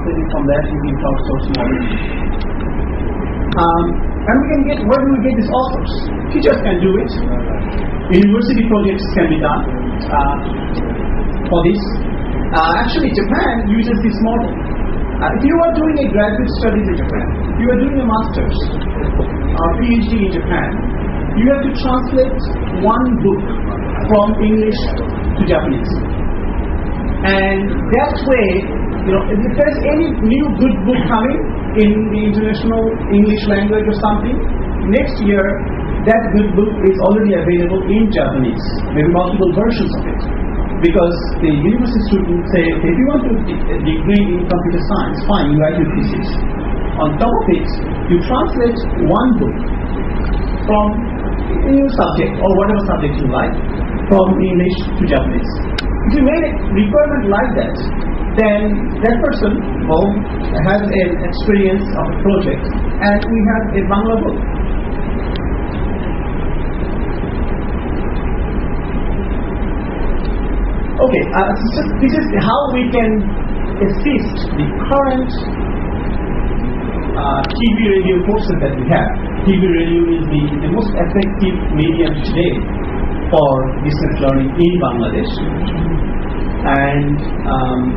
translate it from that using crowdsource model. And we can get, where do we get these authors? Teachers can do it. University projects can be done for this. Actually, Japan uses this model. If you are doing a graduate studies in Japan, if you are doing a master's or PhD in Japan, you have to translate one book from English to Japanese. And that way, if there's any new good book coming in the international English language or something, next year that good book is already available in Japanese, maybe multiple versions of it. Because the university students say, okay, if you want to a degree in computer science, fine, you write your thesis. On top of it, you translate one book from a new subject or whatever subject you like from English to Japanese. If you made a requirement like that, then that person has an experience of a project, and we have a Bangla book. Okay, this is how we can assist the current TV radio courses that we have. TV radio is the most effective medium today for distance learning in Bangladesh. And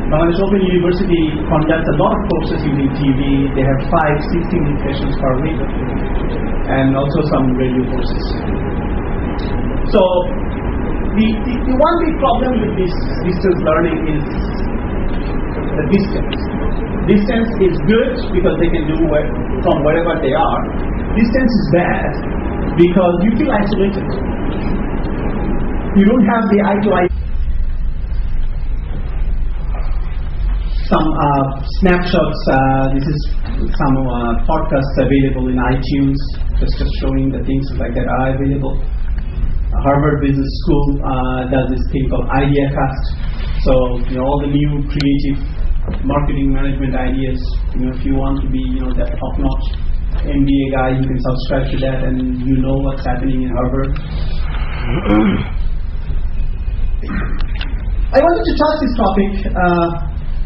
Bangladesh Open University conducts a lot of courses using TV. They have 5-6 English sessions per week, and also some radio courses. So the one big problem with this distance learning is the distance. Distance is good because they can do from wherever they are. Distance is bad because you feel isolated. You don't have the eye-to-eye. Some snapshots. This is some podcasts available in iTunes, just showing the things like that are available. Harvard Business School does this thing called IdeaCast. So all the new creative marketing management ideas. If you want to be that top-notch MBA guy, you can subscribe to that, and you know what's happening in Harvard. I wanted to touch this topic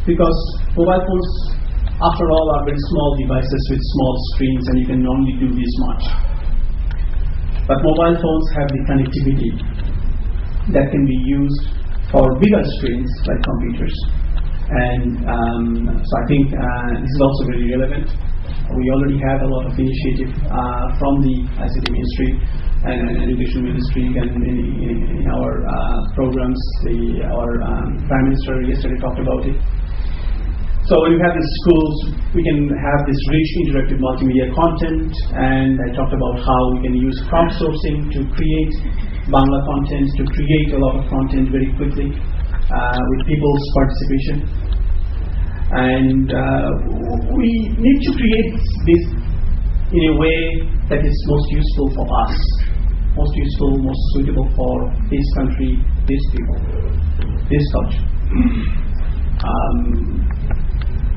because mobile phones, after all, are very small devices with small screens, and you can only do this much. But mobile phones have the connectivity that can be used for bigger screens like computers. And so I think this is also very relevant. We already have a lot of initiative from the ICT ministry and education ministry, and in our programs, our Prime Minister yesterday talked about it. So when we have these schools, we can have this rich interactive multimedia content, and I talked about how we can use crowdsourcing to create Bangla content, to create a lot of content very quickly with people's participation. And we need to create this in a way that is most useful for us, most useful, most suitable for this country, these people, this culture.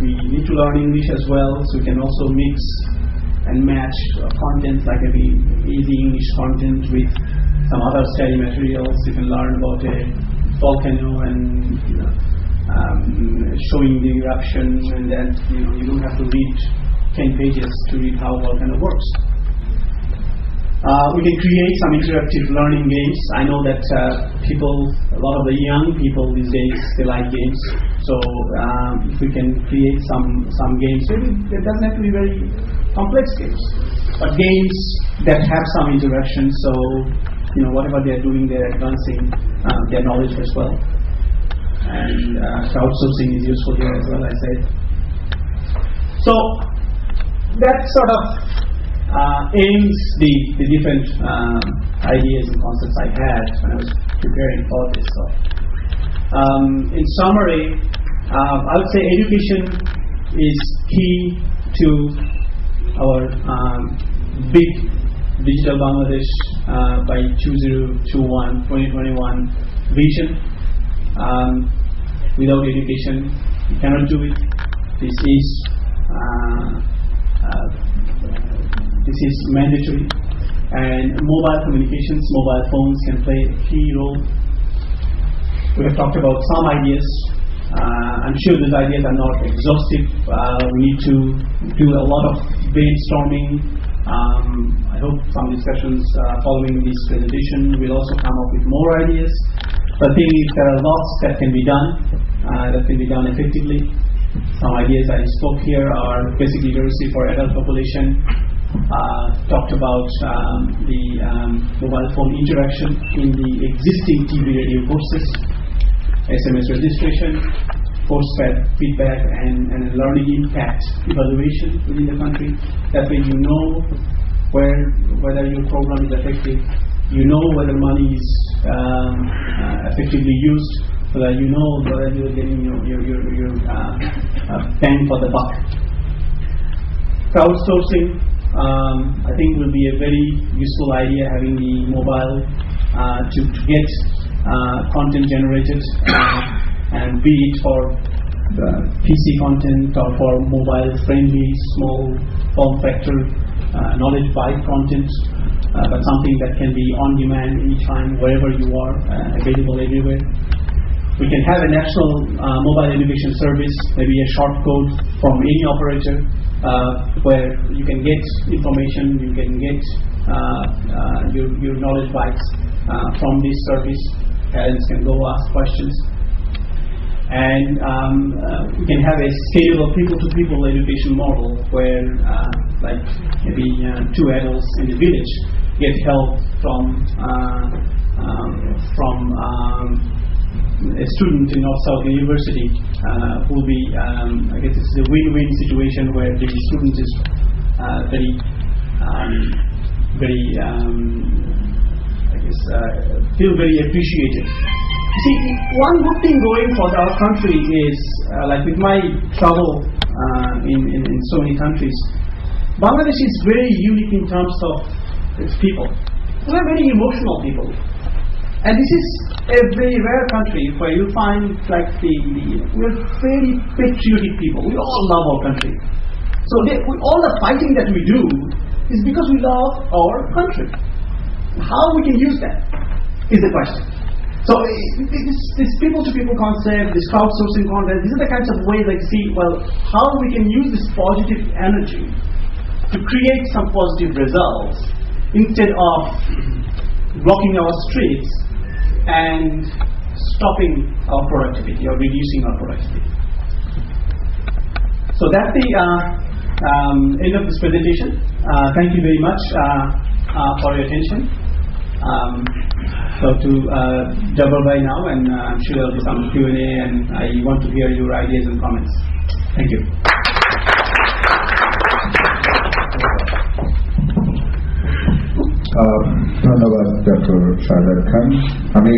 We need to learn English as well, so we can also mix and match content, like a easy English content with some other study materials. You can learn about a volcano and showing the eruption, and then you don't have to read 10 pages to read how a volcano works. We can create some interactive learning games. I know that a lot of the young people these days, they like games. So if we can create some games, maybe it doesn't have to be very complex games, but games that have some interaction. So whatever they are doing, they're advancing their knowledge as well. And crowdsourcing is useful here as well, I said. So that sort of aims the different ideas and concepts I had when I was preparing for this. So, in summary, I would say education is key to our big digital Bangladesh by 2021 vision. Without education, you cannot do it. This is mandatory, and mobile communications, mobile phones can play a key role. We have talked about some ideas I'm sure these ideas are not exhaustive. We need to do a lot of brainstorming. I hope some discussions following this presentation will also come up with more ideas. The thing is, there are lots that can be done effectively. Some ideas I spoke here are basic literacy for adult population. Talked about the mobile phone interaction in the existing TV radio courses, SMS registration, course feedback, and learning impact evaluation within the country. That way you know whether your program is effective, you know whether money is effectively used, so that you know whether you're getting your bang for the buck. Crowdsourcing, I think, will be a very useful idea, having the mobile to get content generated, and be it for PC content or for mobile-friendly, small form factor, knowledge byte content, but something that can be on demand anytime, wherever you are, available everywhere. We can have a national mobile education service, maybe a short code from any operator, where you can get information, you can get your knowledge bytes from this service. Parents can go ask questions. And we can have a scalable people-to-people education model where like maybe 2 adults in the village get help from a student in North-South University who will be, I guess it's a win-win situation where the student is feel very appreciated. See, one good thing going for our country is, like with my travel in so many countries, Bangladesh is very unique in terms of its people. We are very emotional people. And this is a very rare country where you find like we're very patriotic people. We all love our country. So all the fighting that we do is because we love our country. How we can use that is the question. So this people-to-people concept, this crowdsourcing concept, these are the kinds of ways I see, well, how we can use this positive energy to create some positive results instead of blocking our streets and stopping our productivity or reducing our productivity. So that's the end of this presentation. Thank you very much for your attention. So to Jabbar by now, and I'm sure there'll be some Q&A, and I want to hear your ideas and comments. Thank you. ধন্যবাদ doctor শাহাদাত খান। আমি